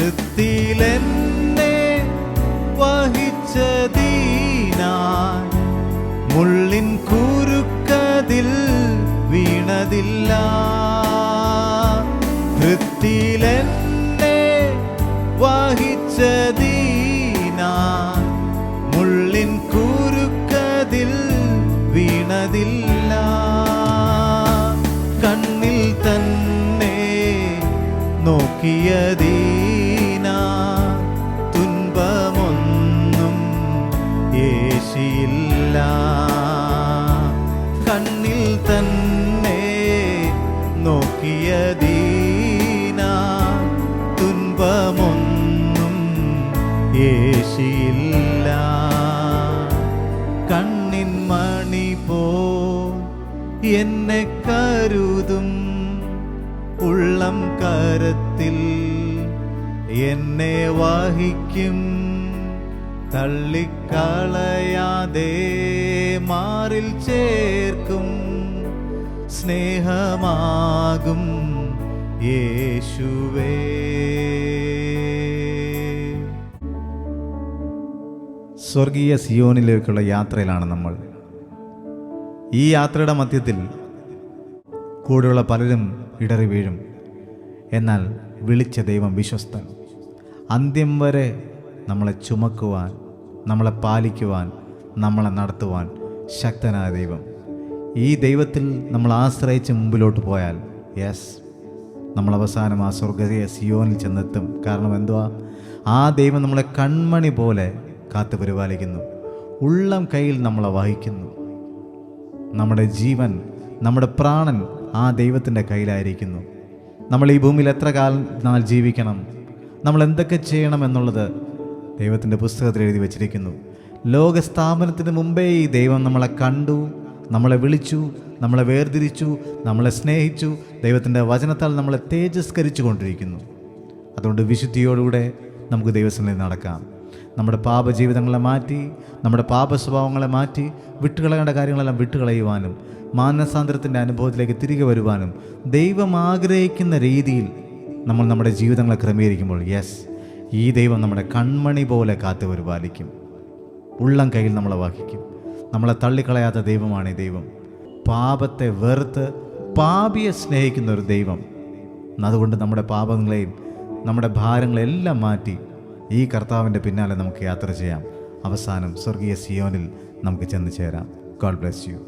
വൃത്തിയിലെന്നെ വഹിച്ചതീനാൻ മുള്ളിൻ കുരുക്കതിൽ വീണതില്ല. വൃത്തിയിലെന്നെ വഹിച്ചതീനാൻ മുള്ളിൻ കുരുക്കതിൽ വീണതില്ല. കണ്ണിൽ തന്നെ നോക്കിയതീനാൻ തുன்பമൊന്നും യേശിയില്ല. കണ്ണിൽ തന്നെ നോക്കിയതീനാൻ തുன்பമൊന്നും യേശിയില്ല. കണ്ണിൻ മണി പോൽ എന്നെ കരുതും, ഉള്ളം കരത്തിൽ എന്നെ വഹിക്കും. തള്ളിക്കളയാതെ മാറിൽ ചേർക്കും, സ്നേഹമാകും യേശുവേ. സ്വർഗീയ സിയോനിലേക്കുള്ള യാത്രയിലാണ് നമ്മൾ. ഈ യാത്രയുടെ മധ്യത്തിൽ കൂടെയുള്ള പലരും ഇടറി വീഴും. എന്നാൽ വിളിച്ച ദൈവം വിശ്വസ്തൻ. അന്ത്യം വരെ നമ്മളെ ചുമക്കുവാൻ, നമ്മളെ പാലിക്കുവാൻ, നമ്മളെ നടത്തുവാൻ ശക്തനായ ദൈവം. ഈ ദൈവത്തിൽ നമ്മൾ ആശ്രയിച്ച് മുമ്പിലോട്ട് പോയാൽ നമ്മൾ അവസാനം ആ സ്വർഗീയ സിയോനിൽ ചെന്നെത്തും. കാരണം എന്തുവാ? ആ ദൈവം നമ്മളെ കൺമണി പോലെ കാത്തു പരിപാലിക്കുന്നു, ഉള്ളം കയ്യിൽ നമ്മളെ വഹിക്കുന്നു. നമ്മുടെ ജീവൻ, നമ്മുടെ പ്രാണൻ ആ ദൈവത്തിൻ്റെ കയ്യിലായിരിക്കുന്നു. നമ്മൾ ഈ ഭൂമിയിൽ എത്ര നാൾ ജീവിക്കണം, നമ്മൾ എന്തൊക്കെ ചെയ്യണം എന്നുള്ളത് ദൈവത്തിൻ്റെ പുസ്തകത്തിൽ എഴുതി വച്ചിരിക്കുന്നു. ലോകസ്ഥാപനത്തിന് മുമ്പേ ഈ ദൈവം നമ്മളെ കണ്ടു, നമ്മളെ വിളിച്ചു, നമ്മളെ വേർതിരിച്ചു, നമ്മളെ സ്നേഹിച്ചു. ദൈവത്തിൻ്റെ വചനത്താൽ നമ്മളെ തേജസ്കരിച്ചു കൊണ്ടിരിക്കുന്നു. അതുകൊണ്ട് വിശുദ്ധിയോടുകൂടെ നമുക്ക് ദൈവസന്നിധിയിൽ നടക്കാം. നമ്മുടെ പാപജീവിതങ്ങളെ മാറ്റി, നമ്മുടെ പാപ സ്വഭാവങ്ങളെ മാറ്റി, വിട്ടുകളയേണ്ട കാര്യങ്ങളെല്ലാം വിട്ടുകളയുവാനും മാനസാന്തരത്തിൻ്റെ അനുഭവത്തിലേക്ക് തിരികെ വരുവാനും ദൈവം ആഗ്രഹിക്കുന്ന രീതിയിൽ നമ്മൾ നമ്മുടെ ജീവിതങ്ങളെ ക്രമീകരിക്കുമ്പോൾ ഈ ദൈവം നമ്മുടെ കൺമണി പോലെ കാത്തു പരിപാലിക്കും, ഉള്ളം കയ്യിൽ നമ്മളെ വഹിക്കും. നമ്മളെ തള്ളിക്കളയാത്ത ദൈവമാണ് ഈ ദൈവം. പാപത്തെ വെറുത്ത് പാപിയെ സ്നേഹിക്കുന്ന ഒരു ദൈവം. അതുകൊണ്ട് നമ്മുടെ പാപങ്ങളെയും നമ്മുടെ ഭാരങ്ങളെല്ലാം മാറ്റി ഈ കർത്താവിൻ്റെ പിന്നാലെ നമുക്ക് യാത്ര ചെയ്യാം. അവസാനം സ്വർഗീയ സിയോനിൽ നമുക്ക് ചെന്ന് ചേരാം. God bless you.